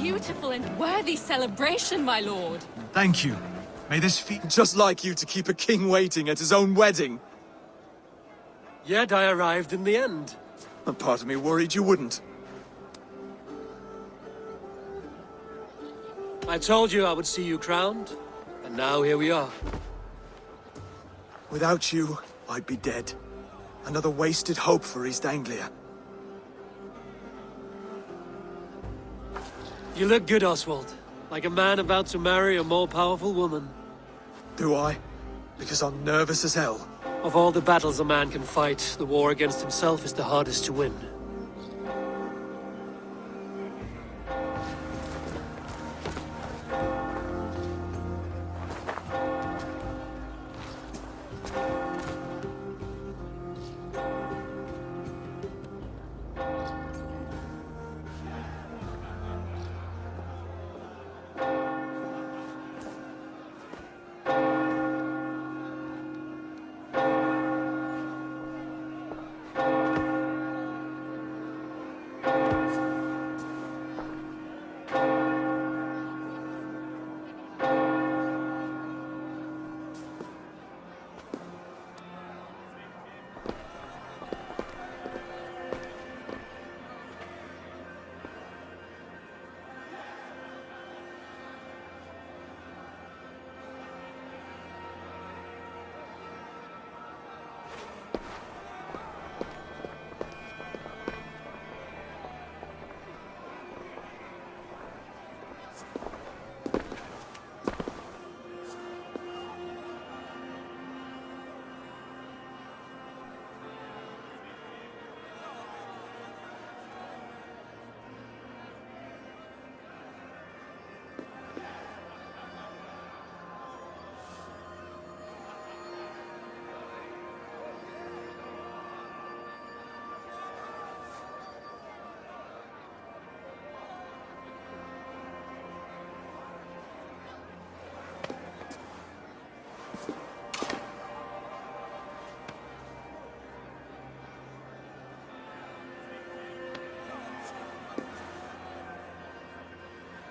beautiful and worthy celebration, my lord. Thank you. May this feast... Just like you to keep a king waiting at his own wedding. Yet I arrived in the end. A part of me worried you wouldn't. I told you I would see you crowned, and now here we are. Without you, I'd be dead. Another wasted hope for East Anglia. You look good, Oswald. Like a man about to marry a more powerful woman. Do I? Because I'm nervous as hell. Of all the battles a man can fight, the war against himself is the hardest to win.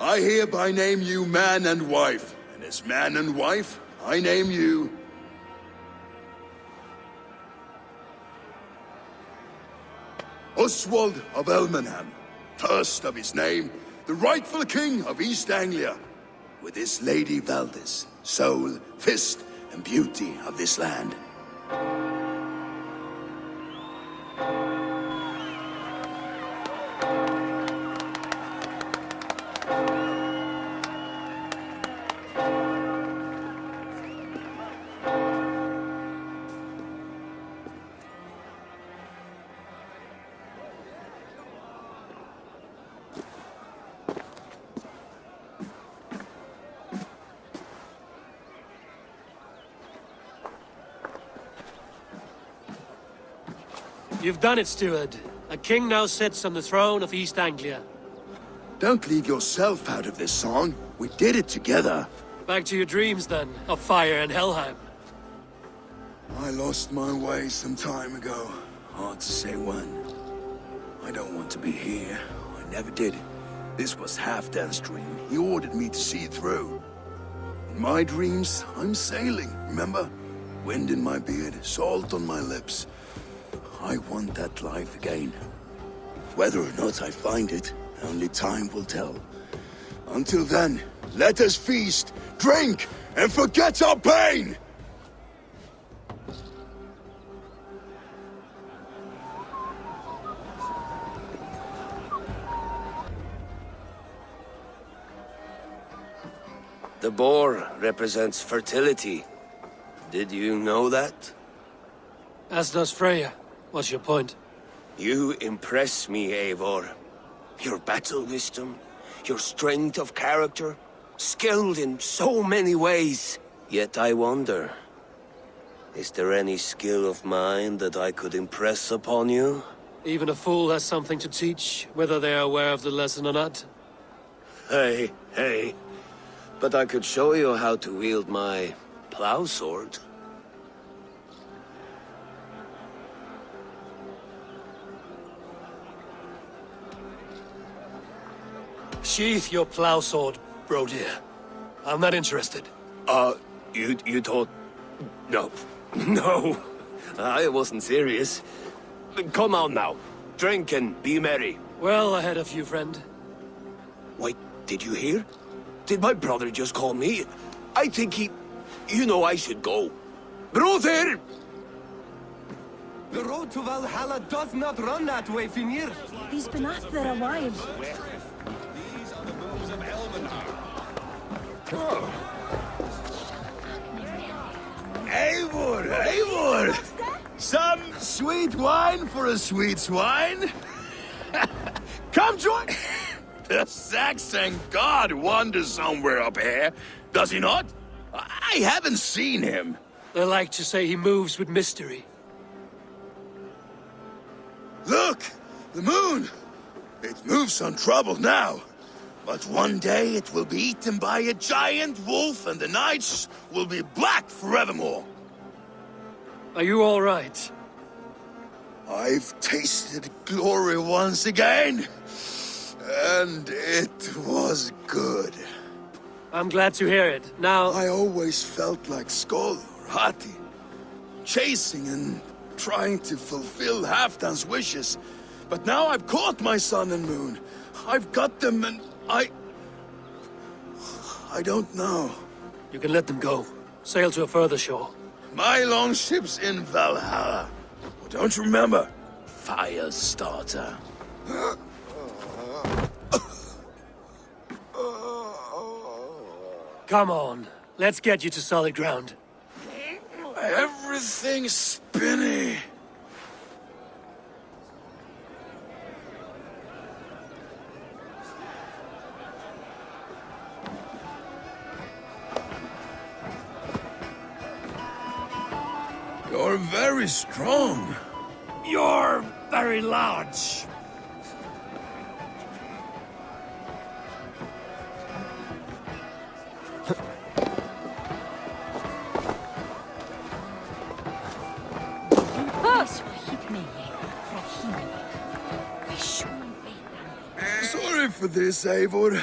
I hereby name you man and wife, and as man and wife, I name you... Oswald of Elmenham, first of his name, the rightful king of East Anglia, with his lady Valdis, soul, fist, and beauty of this land. You've done it, steward. A king now sits on the throne of East Anglia. Don't leave yourself out of this song. We did it together. Back to your dreams, then, of fire and Helheim. I lost my way some time ago. Hard to say when. I don't want to be here. I never did. This was Halfdan's dream. He ordered me to see it through. In my dreams, I'm sailing, remember? Wind in my beard, salt on my lips. I want that life again. Whether or not I find it, only time will tell. Until then, let us feast, drink, and forget our pain! The boar represents fertility. Did you know that? As does Freya. What's your point? You impress me, Eivor. Your battle wisdom, your strength of character, skilled in so many ways. Yet I wonder, is there any skill of mine that I could impress upon you? Even a fool has something to teach, whether they are aware of the lesson or not. Hey. But I could show you how to wield my plow sword. Sheath your plow sword, bro dear. I'm not interested. You thought... No. No. I wasn't serious. Come on now. Drink and be merry. Well ahead of you, friend. Wait, did you hear? Did my brother just call me? I think he... You know I should go. Brother! The road to Valhalla does not run that way, Finir. These been at there a while. Eivor, Eivor! Some sweet wine for a sweet swine? Come join... The Saxon god wanders somewhere up here, does he not? I haven't seen him. They like to say he moves with mystery. Look! The moon! It moves untroubled now. But one day it will be eaten by a giant wolf and the nights will be black forevermore. Are you all right? I've tasted glory once again. And it was good. I'm glad to hear it. Now... I always felt like Skoll or Hati. Chasing and trying to fulfill Halfdan's wishes. But now I've caught my sun and moon. I've got them and I don't know. You can let them go. Sail to a further shore. My longship's in Valhalla. Don't you remember? Fire starter. Come on. Let's get you to solid ground. Everything's spinny. You're very strong. You're very large. Sorry for this, Eivor.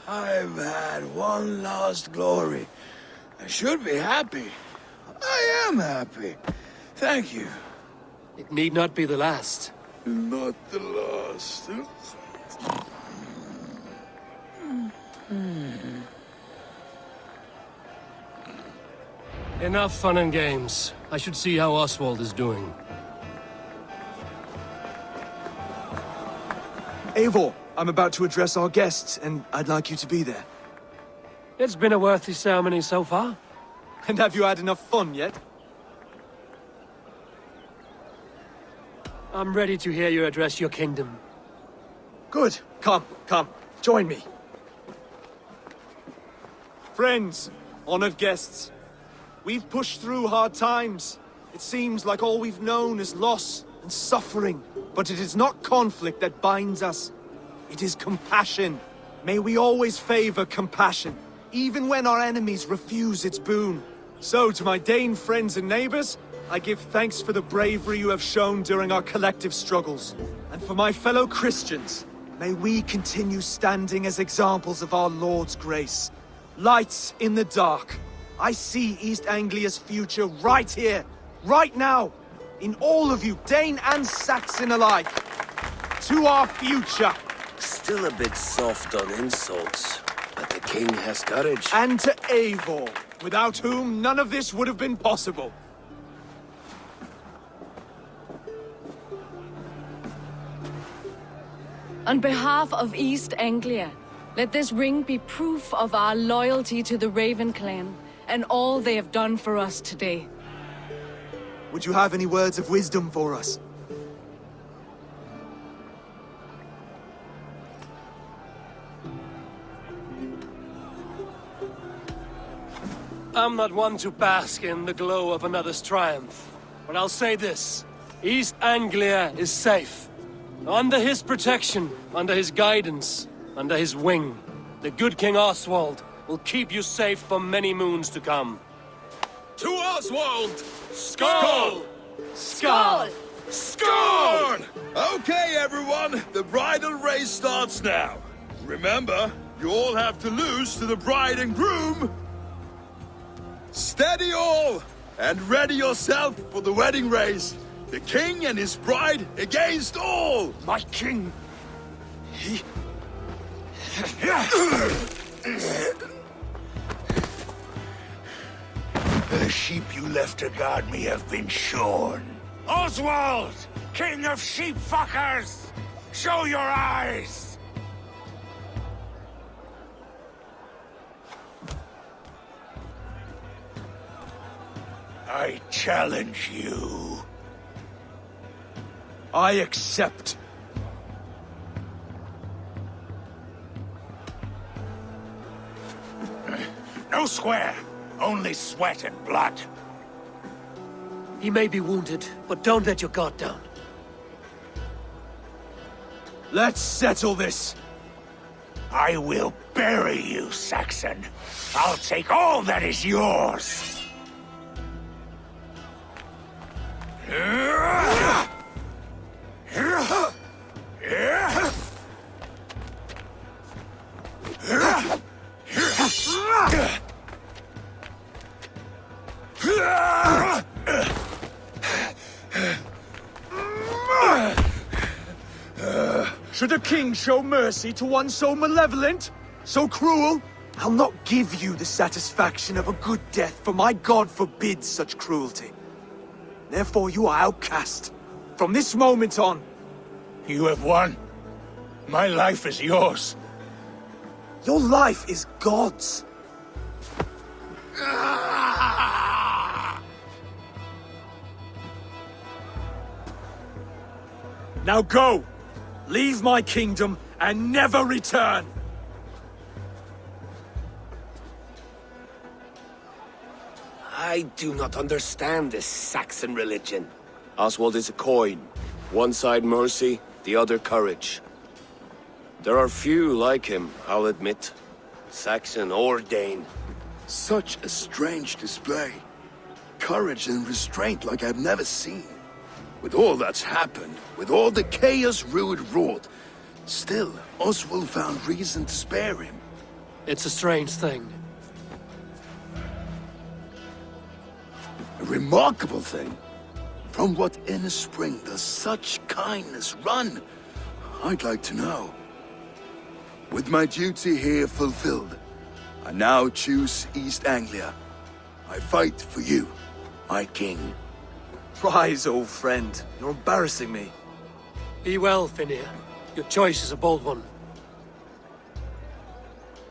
I've had one last glory. I should be happy. I am happy. Thank you. It need not be the last. Not the last. Enough fun and games. I should see how Oswald is doing. Eivor, I'm about to address our guests, and I'd like you to be there. It's been a worthy ceremony so far. And have you had enough fun yet? I'm ready to hear you address your kingdom. Good. Come, join me. Friends, honored guests, we've pushed through hard times. It seems like all we've known is loss and suffering. But it is not conflict that binds us. It is compassion. May we always favor compassion, even when our enemies refuse its boon. So, to my Dane friends and neighbors, I give thanks for the bravery you have shown during our collective struggles. And for my fellow Christians, may we continue standing as examples of our Lord's grace. Lights in the dark. I see East Anglia's future right here, right now. In all of you, Dane and Saxon alike. To our future. Still a bit soft on insults, but the king has courage. And to Eivor, without whom none of this would have been possible. On behalf of East Anglia, let this ring be proof of our loyalty to the Raven clan and all they have done for us today. Would you have any words of wisdom for us? I'm not one to bask in the glow of another's triumph. But I'll say this. East Anglia is safe. Under his protection, under his guidance, under his wing. The good King Oswald will keep you safe for many moons to come. To Oswald! Skull! Skull! Scorn! Okay, everyone, the bridal race starts now. Remember, you all have to lose to the bride and groom! Steady all! And ready yourself for the wedding race! The king and his bride against all! My king! The sheep you left to guard me have been shorn. Oswald! King of sheep fuckers! Show your eyes! I challenge you. I accept. No square, only sweat and blood. He may be wounded, but don't let your guard down. Let's settle this. I will bury you, Saxon. I'll take all that is yours. Should a king show mercy to one so malevolent? So cruel? I'll not give you the satisfaction of a good death, for my god forbids such cruelty. Therefore you are outcast. From this moment on. You have won. My life is yours. Your life is God's. Now go! Leave my kingdom and never return! I do not understand this Saxon religion. Oswald is a coin. One side mercy, the other courage. There are few like him, I'll admit. Saxon or Dane. Such a strange display. Courage and restraint like I've never seen. With all that's happened, with all the chaos Rued wrought, still, Oswald found reason to spare him. It's a strange thing. A remarkable thing. From what inner spring does such kindness run? I'd like to know. With my duty here fulfilled, I now choose East Anglia. I fight for you, my king. Rise, old friend. You're embarrassing me. Be well, Finnir. Your choice is a bold one.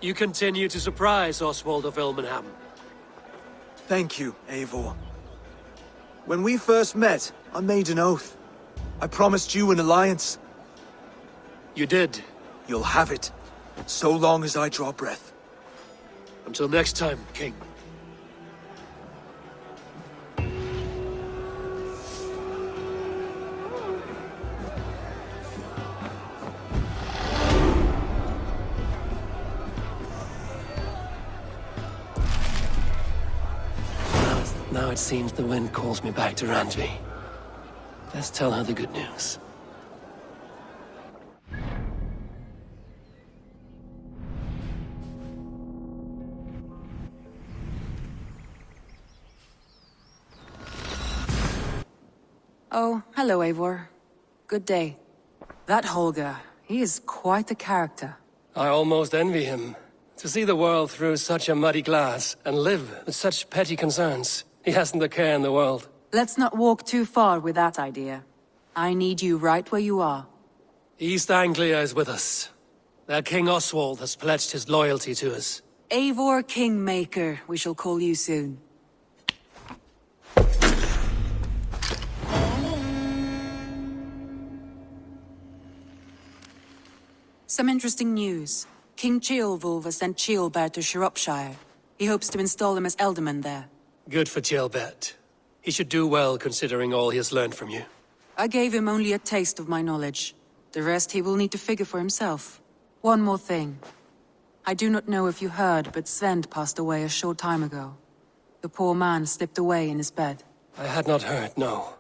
You continue to surprise Oswald of Ilmenham. Thank you, Eivor. When we first met, I made an oath. I promised you an alliance. You did. You'll have it, so long as I draw breath. Until next time, King. Now it seems the wind calls me back to Randvi. Let's tell her the good news. Oh, hello, Eivor. Good day. That Holger, he is quite a character. I almost envy him. To see the world through such a muddy glass and live with such petty concerns. He hasn't a care in the world. Let's not walk too far with that idea. I need you right where you are. East Anglia is with us. Their King Oswald has pledged his loyalty to us. Eivor Kingmaker, we shall call you soon. Some interesting news. King Ceolwulf has sent Ceolbert to Shropshire. He hopes to install him as Elderman there. Good for Ceolbert. He should do well considering all he has learned from you. I gave him only a taste of my knowledge. The rest he will need to figure for himself. One more thing. I do not know if you heard, but Svend passed away a short time ago. The poor man slipped away in his bed. I had not heard, no.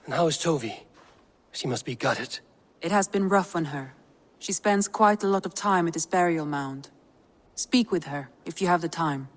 And how is Tovi? She must be gutted. It has been rough on her. She spends quite a lot of time at this burial mound. Speak with her, if you have the time.